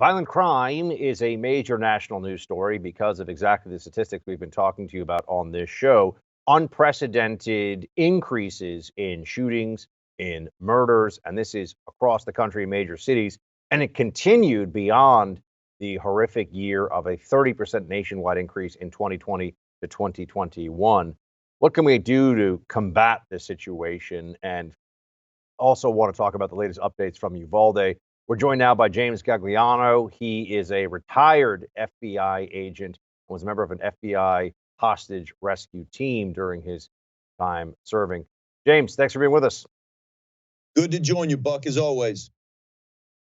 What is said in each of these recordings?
Violent crime is a major national news story because of exactly the statistics we've been talking to you about on this show. Unprecedented increases in shootings, in murders, and this is across the country in major cities. And it continued beyond the horrific year of a 30% nationwide increase in 2020 to 2021. What can we do to combat this situation? And also want to talk about the latest updates from Uvalde. We're joined now by James Gagliano. He is a retired FBI agent and was a member of an FBI hostage rescue team during his time serving. James, thanks for being with us. Good to join you, Buck, as always.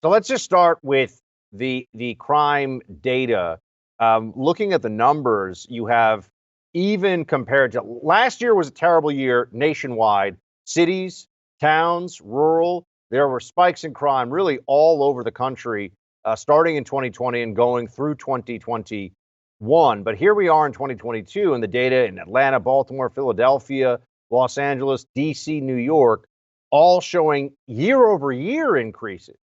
So let's just start with the crime data. Looking at the numbers, you have, even compared to last year was a terrible year nationwide. Cities, towns, rural, there were spikes in crime really all over the country, starting in 2020 and going through 2021. But here we are in 2022, and the data in Atlanta, Baltimore, Philadelphia, Los Angeles, DC, New York, all showing year over year increases.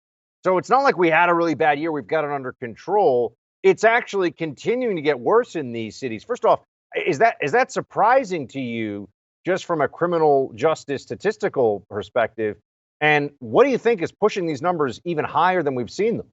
So it's not like we had a really bad year, we've got it under control. It's actually continuing to get worse in these cities. First off, is that surprising to you, just from a criminal justice statistical perspective? And what do you think is pushing these numbers even higher than we've seen them?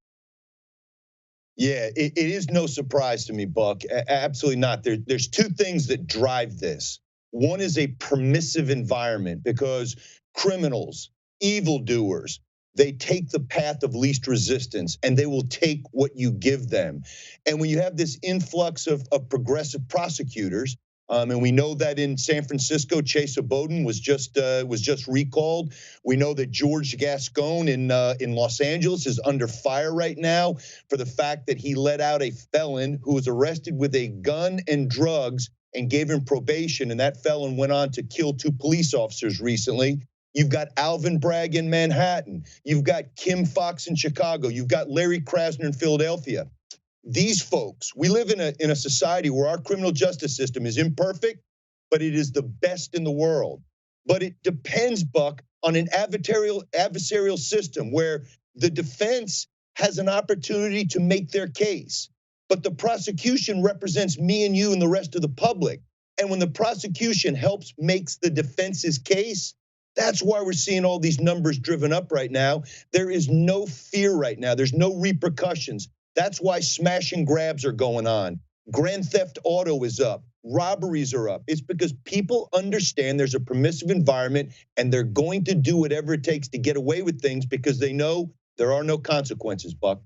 Yeah, it is no surprise to me, Buck. Absolutely not. There's two things that drive this. One is a permissive environment, because criminals, evildoers, they take the path of least resistance, and they will take what you give them. And when you have this influx of progressive prosecutors, and we know that in San Francisco, Chase Bowden was just recalled. We know that George Gascon in Los Angeles is under fire right now for the fact that he let out a felon who was arrested with a gun and drugs and gave him probation, and that felon went on to kill 2 police officers recently. You've got Alvin Bragg in Manhattan. You've got Kim Fox in Chicago. You've got Larry Krasner in Philadelphia. These folks, we live in a society where our criminal justice system is imperfect, but it is the best in the world. But it depends, Buck, on an adversarial system where the defense has an opportunity to make their case, but the prosecution represents me and you and the rest of the public. And when the prosecution helps makes the defense's case, that's why we're seeing all these numbers driven up right now. There is no fear right now. There's no repercussions. That's why smash and grabs are going on. Grand theft auto is up. Robberies are up. It's because people understand there's a permissive environment, and they're going to do whatever it takes to get away with things because they know there are no consequences, Buck.